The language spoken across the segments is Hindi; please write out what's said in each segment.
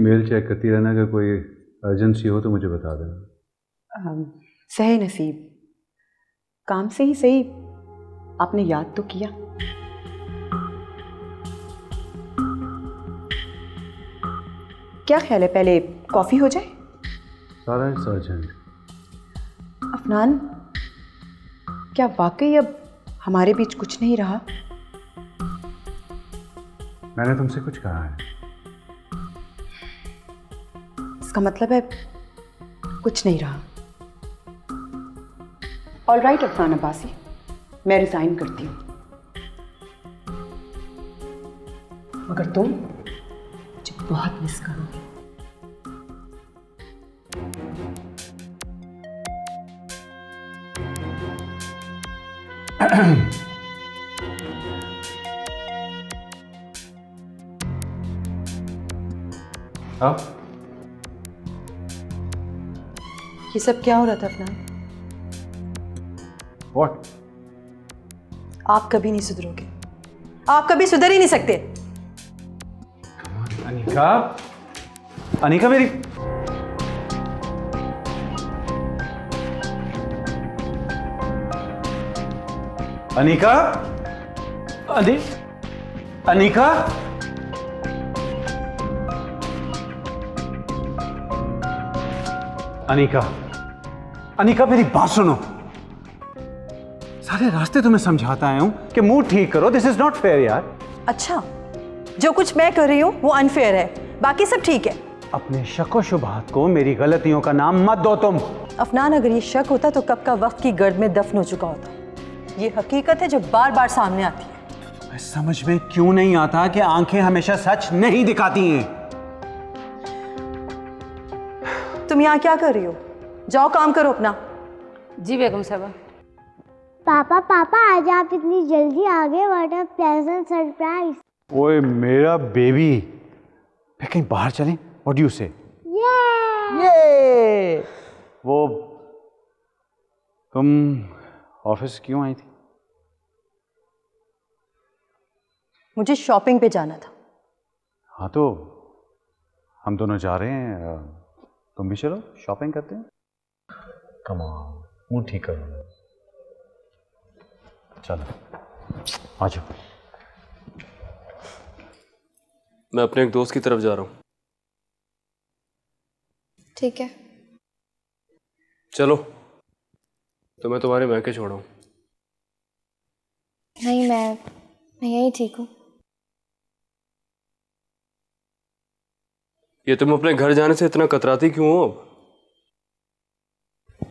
मेल चेक करती रहना, अगर कोई अर्जेंसी हो तो मुझे बता देना। सही नसीब, काम से ही सही आपने याद तो किया। क्या ख्याल है, पहले कॉफी हो जाए? सारा सर्जेंट। अफनान, क्या वाकई अब हमारे बीच कुछ नहीं रहा? मैंने तुमसे कुछ कहा है? इसका मतलब है कुछ नहीं रहा। ऑल राइट अफनान अब्बासी, मैं रिजाइन करती हूँ, मगर तुम मुझे बहुत मिस करोगे। अब ये सब क्या हो रहा था अफनान? What? आप कभी नहीं सुधरोगे, आप कभी सुधर ही नहीं सकते। अनिका, अनिका मेरी अनिका, अनिका, अनिका, अनिका मेरी बात सुनो। सारे रास्ते तुम्हें समझाता आया हूं कि मूड ठीक करो। दिस इज नॉट फेयर यार। अच्छा, जो कुछ मैं कर रही हूँ वो अनफेयर है, बाकी सब ठीक है। अपने शक व शुबहात को मेरी गलतियों का नाम मत दो तुम। अफनान, अगर ये शक होता तो कब का वक्त की गर्द में दफन हो चुका होता। ये हकीकत है जो बार बार सामने आती है। मैं समझ में क्यों नहीं आता कि आंखें हमेशा सच नहीं दिखाती हैं। तुम यहाँ क्या कर रही हो? जाओ काम करो अपना। जी बेगम साहबा। पापा पापा, आज आप इतनी जल्दी आ गए, व्हाट अ प्लेजेंट सरप्राइज। ओए मेरा बेबी, मैं कहीं बाहर चलें? व्हाट डू यू से? ये वो तुम ऑफिस क्यों आई थी? मुझे शॉपिंग पे जाना था। हाँ तो हम दोनों जा रहे हैं, तुम भी चलो, शॉपिंग करते हैं। कम ऑन, मूड ठीक करो। चलो आ जाओ। मैं अपने एक दोस्त की तरफ जा रहा हूँ। ठीक है, चलो तो मैं तुम्हारे मैके छोड़ाऊँ। नहीं, मैं यही ठीक हूँ। ये तुम अपने घर जाने से इतना कतराती क्यों हो अब?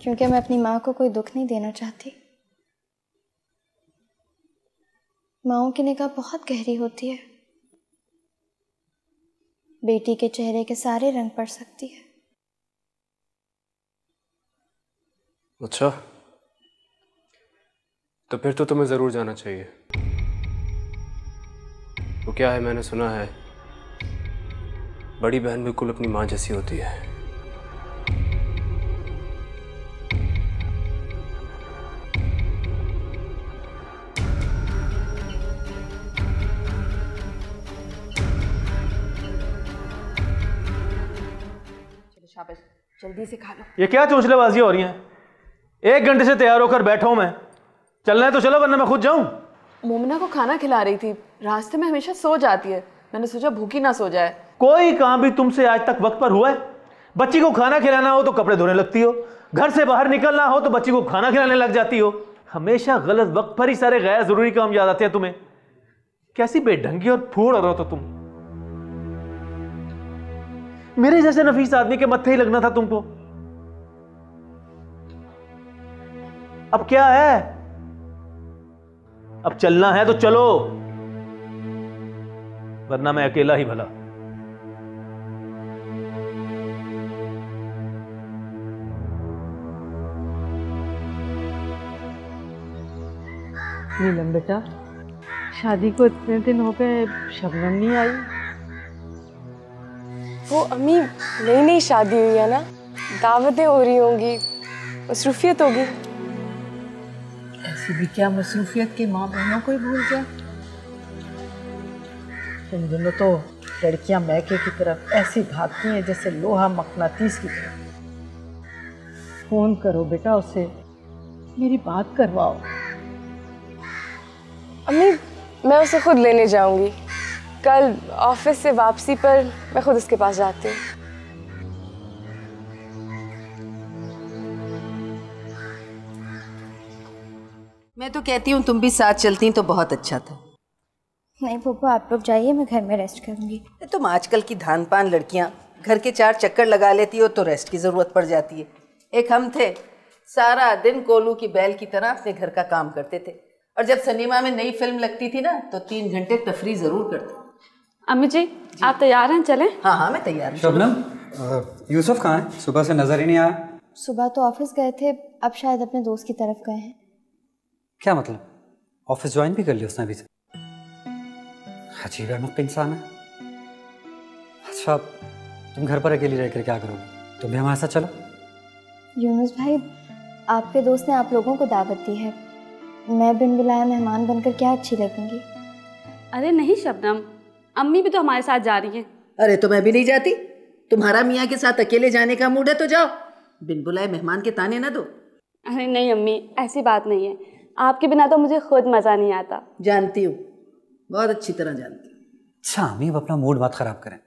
क्योंकि मैं अपनी माँ को कोई दुख नहीं देना चाहती। माँओं की निगाह बहुत गहरी होती है, बेटी के चेहरे के सारे रंग पड़ सकती है। अच्छा, तो फिर तो तुम्हें जरूर जाना चाहिए। वो क्या है, मैंने सुना है बड़ी बहन बिल्कुल अपनी माँ जैसी होती है। शाबाश, जल्दी से खा लो। ये क्या चोंचलेबाजी हो रही हैं? 1 घंटे से तैयार होकर बैठा हूं मैं। चलना है तो चलो, वरना मैं खुद जाऊं। मोमिना को खाना खिला रही थी, रास्ते में हमेशा सो जाती है, मैंने सोचा भूखी ना सो जाए। कोई काम भी तुमसे आज तक वक्त पर हुआ है? बच्ची को खाना खिलाना हो तो कपड़े धोने लगती हो, घर से बाहर निकलना हो तो बच्ची को खाना खिलाने लग जाती हो। हमेशा गलत वक्त पर ही सारे गैर जरूरी काम याद आते हैं तुम्हें। कैसी बेढंगी और फूड़ रहो तो तुम। मेरे जैसे नफीस आदमी के मत्थे ही लगना था तुमको। अब क्या है? अब चलना है तो चलो, वरना मैं अकेला ही भला। नीलम बेटा, शादी को इतने दिन हो गए, शबनम नहीं आई। वो अम्मी, नई नई शादी हुई है ना, दावतें हो रही होंगी, मसरूफियत होगी। ऐसी भी क्या मसरूफियत की माँ बहनों को ही भूल जाए। तुम दोनों तो लड़कियां मैके की तरफ ऐसी भागती हैं जैसे लोहा मकनातीस की तरफ। फोन करो बेटा उसे, मेरी बात करवाओ। अम्मी, मैं उसे खुद लेने जाऊंगी। कल ऑफिस से वापसी पर मैं खुद उसके पास जाती हूँ। मैं तो कहती हूँ तुम भी साथ चलती तो बहुत अच्छा था। नहीं पप्पा, आप लोग जाइए, मैं घर में रेस्ट करूंगी। तुम आजकल की धान पान लड़कियां घर के 4 चक्कर लगा लेती हो तो रेस्ट की जरूरत पड़ जाती है। एक हम थे, सारा दिन कोलू की बैल की तरह अपने घर का काम करते थे, और जब सिनेमा में नई फिल्म लगती थी ना तो 3 घंटे तफरी जरूर करते। अम्मी जी, आप तैयार हैं? चलें? हाँ हाँ मैं तैयार हूँ। शबनम, यूसुफ कहाँ है? सुबह से नजर ही नहीं आया। सुबह तो ऑफिस गए थे, अब शायद अपने दोस्त की तरफ गए हैं। क्या मतलब? ऑफिस ज्वाइन भी कर लिया उसने अभी से? अजीब है, मुक्त इंसान है। अच्छा, तुम घर पर अकेली रहकर क्या करोगे? तुम भी हमारे साथ चलो। यूनुस भाई, आपके दोस्त ने आप लोगों को दावत दी है, मैं बिन बुलाए मेहमान बनकर क्या अच्छी लगूंगी? अरे नहीं शबनम, अम्मी भी तो हमारे साथ जा रही हैं। अरे तो मैं भी नहीं जाती। तुम्हारा मियाँ के साथ अकेले जाने का मूड है तो जाओ, बिन बुलाए मेहमान के ताने ना दो। अरे नहीं अम्मी, ऐसी बात नहीं है, आपके बिना तो मुझे खुद मज़ा नहीं आता। जानती हूँ, बहुत अच्छी तरह जानती हूँ। अच्छा अम्मी, अब अपना मूड मत खराब करें।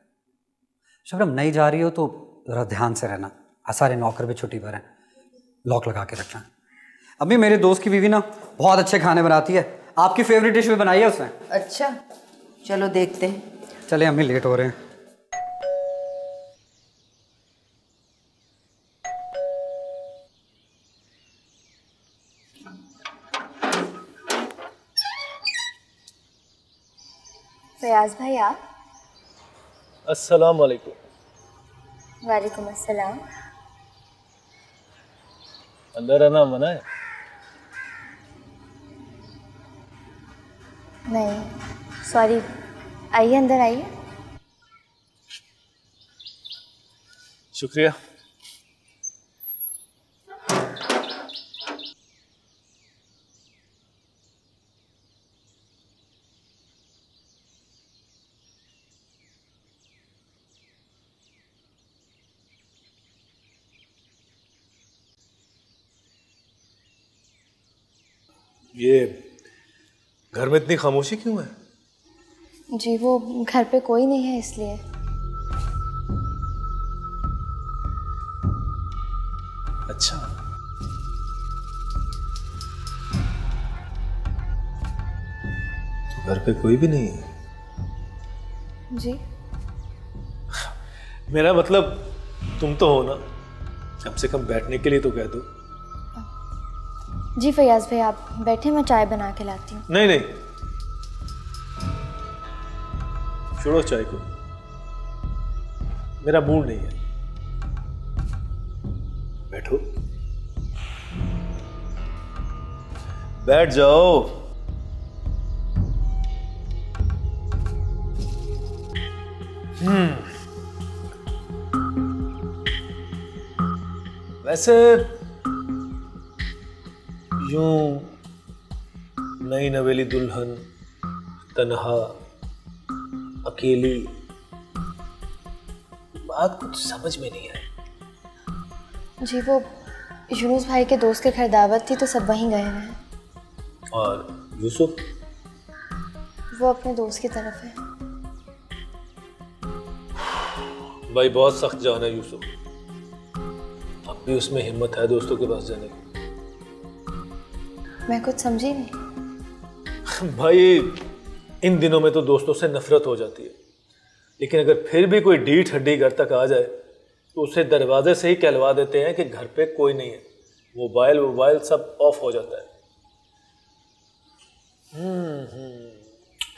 शबनम, नहीं जा रही हो तो जरा ध्यान से रहना। सारे नौकर भी छुट्टी पर हैं, लॉक लगा के रखना। अम्मी, मेरे दोस्त की बीवी ना बहुत अच्छे खाने बनाती है, आपकी फेवरेट डिश भी बनाई है उसने। अच्छा चलो देखते हैं। चले अम्मी, लेट हो रहे हैं। फयाज भाई आप? अस्सलाम वालेकुम। वालेकुम अस्सलाम। अंदर आना मना है? नहीं सॉरी, आइए अंदर आइए। शुक्रिया। ये घर में इतनी खामोशी क्यों है? जी वो घर पे कोई नहीं है इसलिए। अच्छा, तो घर पे कोई भी नहीं है? जी मेरा मतलब तुम तो हो ना, कम से कम बैठने के लिए तो कह दो। जी फयाज भाई आप बैठे, मैं चाय बना के लाती हूँ। नहीं नहीं, छोड़ो चाय को, मेरा मूड नहीं है। बैठो, बैठ जाओ। वैसे यूं नई नवेली दुल्हन तन्हा अकेली, बात कुछ समझ में नहीं आई। जी वो यूनुस भाई के दोस्त के घर दावत थी तो सब वहीं गए हुए हैं। और यूसुफ? वो अपने दोस्त की तरफ है। भाई बहुत सख्त जान है यूसुफ, अब भी उसमें हिम्मत है दोस्तों के पास जाने की? मैं कुछ समझी नहीं। भाई इन दिनों में तो दोस्तों से नफरत हो जाती है, लेकिन अगर फिर भी कोई ढीठ हड्डी घर तक आ जाए तो उसे दरवाजे से ही कहलवा देते हैं कि घर पे कोई नहीं है। मोबाइल सब ऑफ हो जाता है।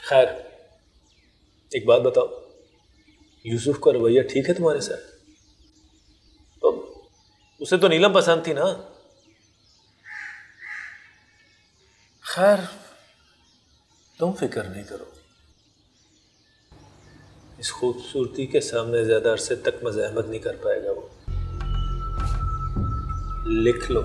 खैर एक बात बताओ, यूसुफ का रवैया ठीक है तुम्हारे साथ? तो उसे तो नीलम पसंद थी ना? खैर तुम फिक्र नहीं करो, इस खूबसूरती के सामने ज्यादा अरसे तक मज़ाहमत नहीं कर पाएगा वो। लिख लो,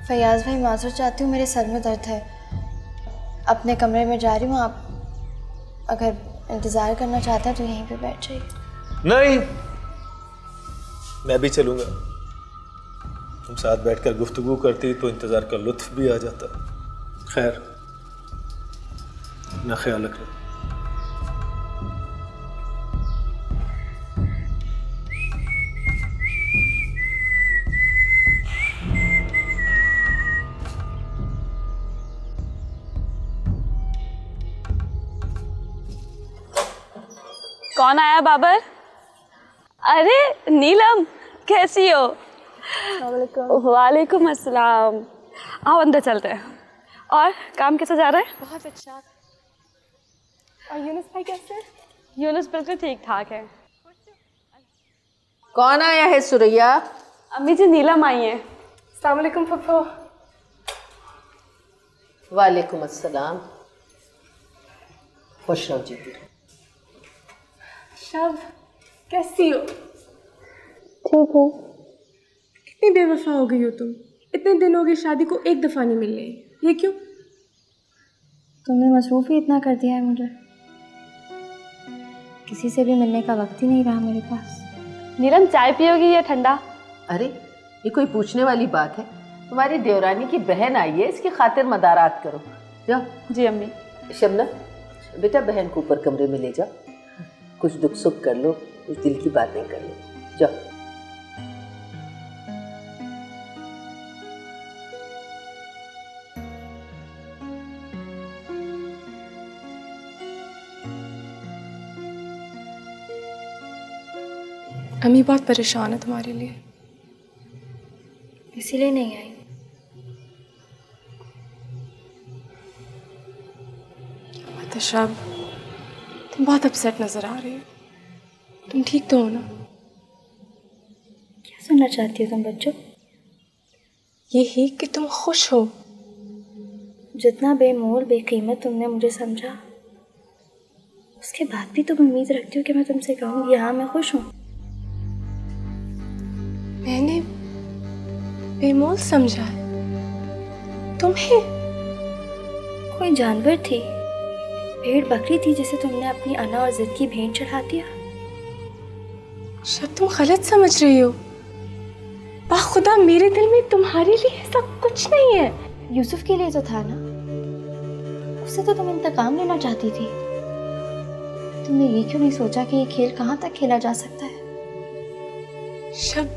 फयाज भाई माजूर चाहती हूँ, मेरे सर में दर्द है। अपने कमरे में जा रही हूँ, आप अगर इंतज़ार करना चाहते हैं तो यहीं पे बैठ जाइए। नहीं, मैं भी चलूँगा। तुम साथ बैठकर गुफ्तगू करती तो इंतज़ार का लुत्फ भी आ जाता। खैर, अपना ख्याल रखना। कौन आया बाबर? अरे नीलम, कैसी हो? वालेकुम अस्सलाम। आओ अंदर चलते हैं। और काम कैसा जा रहा है? बहुत अच्छा। और यूनुस भाई कैसे हैं? यूनुस बिल्कुल ठीक ठाक है। कौन आया है सुरैया? अम्मी जी, नीलम आई है। अस्सलाम वालेकुम फुफ्फो। वालेकुम अस्सलाम। खुश रहो जीती। शब, कैसी हो? ठीक हूँ। कितनी बेवफा हो गई हो तुम। इतने दिन हो गए शादी को, एक दफ़ा नहीं मिल रही। ये क्यों? तुमने मसरूफ़ ही इतना कर दिया है मुझे, किसी से भी मिलने का वक्त ही नहीं रहा मेरे पास। नीलम, चाय पियोगी या ठंडा? अरे ये कोई पूछने वाली बात है? तुम्हारी देवरानी की बहन आई है, इसकी खातिर मदारात करो। जाओ। जी अम्मी। शबनम, बेटा बहन को ऊपर कमरे में ले जाओ, कुछ दुख सुख कर लो, कुछ दिल की बातें कर लो। जाओ। अम्मी बहुत परेशान है तुम्हारे लिए, इसीलिए नहीं आई। शब, तुम बहुत अपसेट नजर आ रही हो। तुम ठीक तो हो ना? क्या सुनना चाहती हो तुम बच्चों? यही कि तुम खुश हो। जितना बेमोल बेकीमत तुमने मुझे समझा, उसके बाद भी तुम उम्मीद रखती हो कि मैं तुमसे कहूँगी हाँ मैं खुश हूँ। मैंने बेमोल समझा है तुम्हें? कोई जानवर थी, भेड़ बकरी थी जिसे तुमने अपनी अना और जिद की भेंट चढ़ा दिया। शायद तुम गलत समझ रही हो। बाखुदा मेरे दिल में तुम्हारे लिए ऐसा कुछ नहीं है। यूसुफ के लिए तो था ना, उससे तो तुम इंतकाम लेना चाहती थी। तुमने ये क्यों नहीं सोचा कि ये खेल कहाँ तक खेला जा सकता है? शब,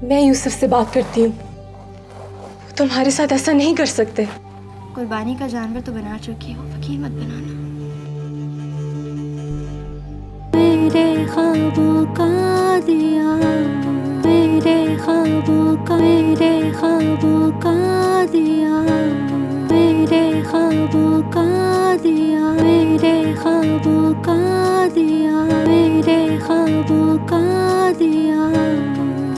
मैं यूसुफ से बात करती हूँ, वो तुम्हारे साथ ऐसा नहीं कर सकते। कुर्बानी का जानवर तो बना चुकी हो, फकीर मत बनाना। मेरे ख्वाबों का दिया, मेरे ख्वाबों का, मेरे ख्वाबों का दिया, मेरे ख्वाबों का दिया, मेरे ख्वाबों का